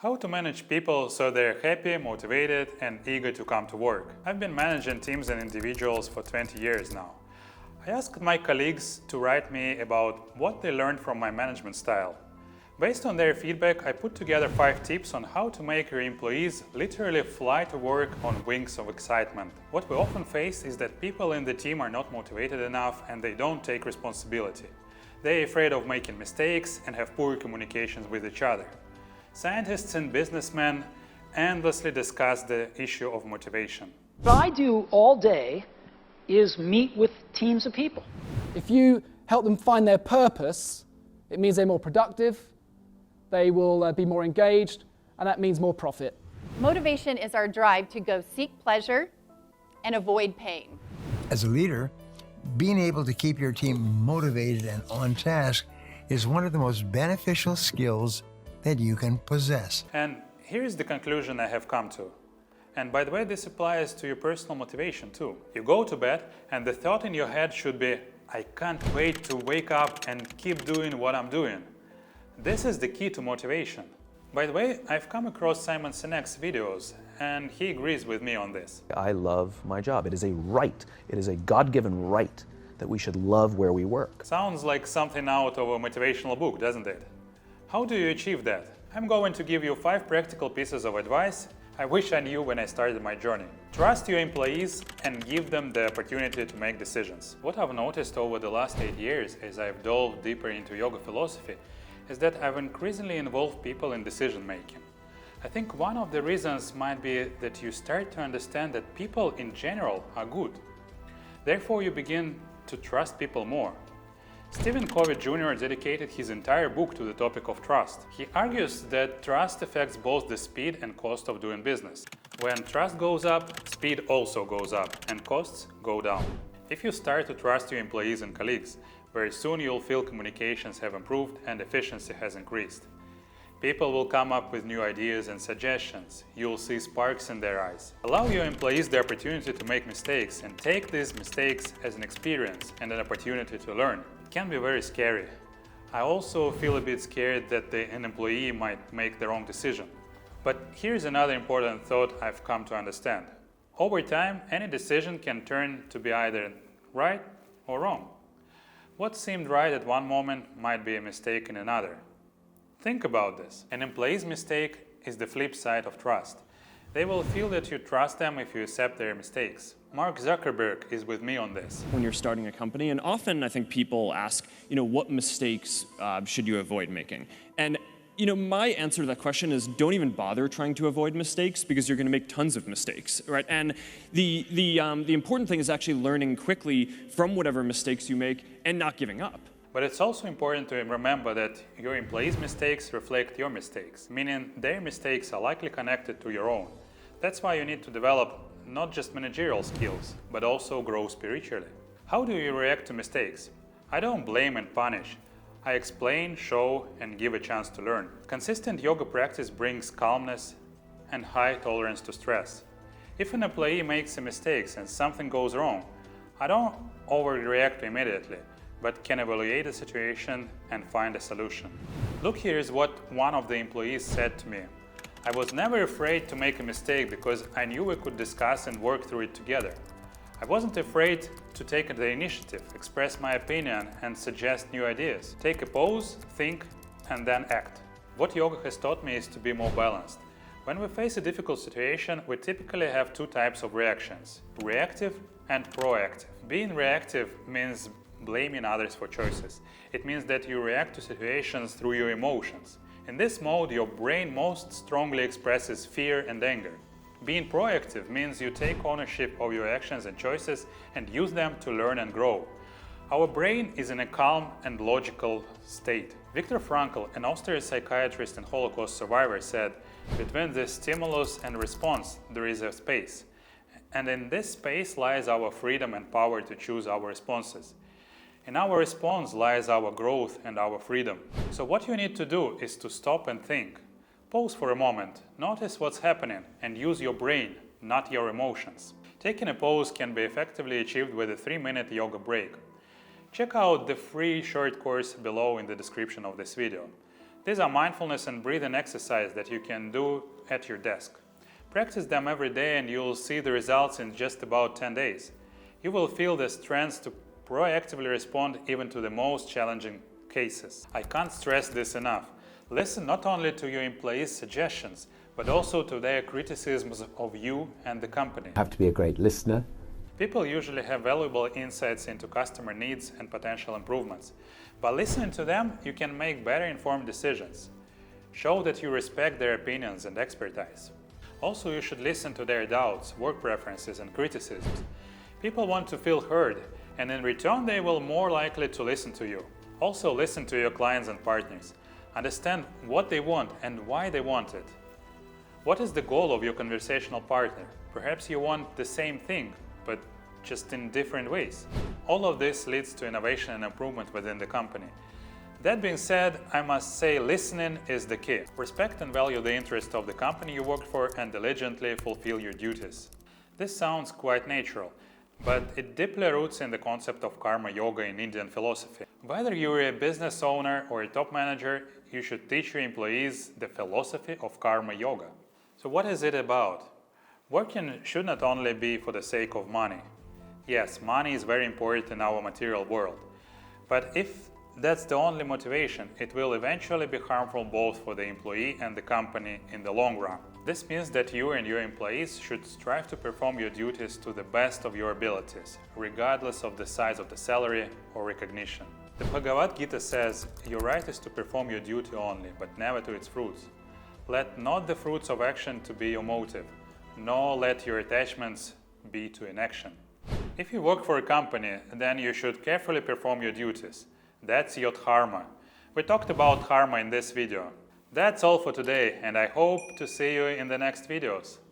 How to manage people so they're happy, motivated, and eager to come to work. I've been managing teams and individuals for 20 years now. I asked my colleagues to write me about what they learned from my management style. Based on their feedback, I put together 5 tips on how to make your employees literally fly to work on wings of excitement. What we often face is that people in the team are not motivated enough and they don't take responsibility. They're afraid of making mistakes and have poor communications with each other. Scientists and businessmen endlessly discuss the issue of motivation. What I do all day is meet with teams of people. If you help them find their purpose, it means they're more productive, they will be more engaged, and that means more profit. Motivation is our drive to go seek pleasure and avoid pain. As a leader, being able to keep your team motivated and on task is one of the most beneficial skills that you can possess. And here's the conclusion I have come to. And by the way, this applies to your personal motivation too. You go to bed and the thought in your head should be, I can't wait to wake up and keep doing what I'm doing. This is the key to motivation. By the way, I've come across Simon Sinek's videos and he agrees with me on this. I love my job. It is a right. It is a God-given right that we should love where we work. Sounds like something out of a motivational book, doesn't it? How do you achieve that? I'm going to give you 5 practical pieces of advice I wish I knew when I started my journey. Trust your employees and give them the opportunity to make decisions. What I've noticed over the last 8 years as I've delved deeper into yoga philosophy is that I've increasingly involved people in decision making. I think one of the reasons might be that you start to understand that people in general are good. Therefore, you begin to trust people more. Stephen Covey Jr. dedicated his entire book to the topic of trust. He argues that trust affects both the speed and cost of doing business. When trust goes up, speed also goes up and costs go down. If you start to trust your employees and colleagues, very soon you'll feel communications have improved and efficiency has increased. People will come up with new ideas and suggestions. You'll see sparks in their eyes. Allow your employees the opportunity to make mistakes and take these mistakes as an experience and an opportunity to learn. It can be very scary. I also feel a bit scared that an employee might make the wrong decision. But here's another important thought I've come to understand. Over time, any decision can turn to be either right or wrong. What seemed right at one moment might be a mistake in another. Think about this. An employee's mistake is the flip side of trust. They will feel that you trust them if you accept their mistakes. Mark Zuckerberg is with me on this. When you're starting a company, and often I think people ask, what mistakes should you avoid making? And my answer to that question is don't even bother trying to avoid mistakes because you're going to make tons of mistakes, right? And the important thing is actually learning quickly from whatever mistakes you make and not giving up. But it's also important to remember that your employees' mistakes reflect your mistakes, meaning their mistakes are likely connected to your own. That's why you need to develop not just managerial skills, but also grow spiritually. How do you react to mistakes? I don't blame and punish. I explain, show, and give a chance to learn. Consistent yoga practice brings calmness and high tolerance to stress. If an employee makes a mistake and something goes wrong, I don't overreact immediately, but can evaluate the situation and find a solution. Look, here is what one of the employees said to me. I was never afraid to make a mistake because I knew we could discuss and work through it together. I wasn't afraid to take the initiative, express my opinion, and suggest new ideas. Take a pause, think, and then act. What yoga has taught me is to be more balanced. When we face a difficult situation, we typically have 2 types of reactions, reactive and proactive. Being reactive means blaming others for choices. It means that you react to situations through your emotions. In this mode, your brain most strongly expresses fear and anger. Being proactive means you take ownership of your actions and choices and use them to learn and grow. Our brain is in a calm and logical state. Viktor Frankl, an Austrian psychiatrist and Holocaust survivor, said, "Between the stimulus and response, there is a space. And in this space lies our freedom and power to choose our responses. In our response lies our growth and our freedom." So what you need to do is to stop and think. Pause for a moment, notice what's happening, and use your brain, not your emotions. Taking a pause can be effectively achieved with a 3-minute yoga break. Check out the free short course below in the description of this video. These are mindfulness and breathing exercises that you can do at your desk. Practice them every day and you'll see the results in just about 10 days. You will feel the strength to proactively respond even to the most challenging cases. I can't stress this enough. Listen not only to your employees' suggestions, but also to their criticisms of you and the company. You have to be a great listener. People usually have valuable insights into customer needs and potential improvements. By listening to them, you can make better informed decisions. Show that you respect their opinions and expertise. Also, you should listen to their doubts, work preferences, and criticisms. People want to feel heard, and in return, they will more likely to listen to you. Also, listen to your clients and partners. Understand what they want and why they want it. What is the goal of your conversational partner? Perhaps you want the same thing, but just in different ways. All of this leads to innovation and improvement within the company. That being said, I must say listening is the key. Respect and value the interest of the company you work for and diligently fulfill your duties. This sounds quite natural, but it deeply roots in the concept of karma yoga in Indian philosophy. Whether you're a business owner or a top manager, you should teach your employees the philosophy of karma yoga. So what is it about? Working should not only be for the sake of money. Yes, money is very important in our material world. But if that's the only motivation, it will eventually be harmful both for the employee and the company in the long run. This means that you and your employees should strive to perform your duties to the best of your abilities, regardless of the size of the salary or recognition. The Bhagavad Gita says, "Your right is to perform your duty only, but never to its fruits. Let not the fruits of action to be your motive, nor let your attachments be to inaction." If you work for a company, then you should carefully perform your duties. That's your dharma. We talked about dharma in this video. That's all for today, and I hope to see you in the next videos.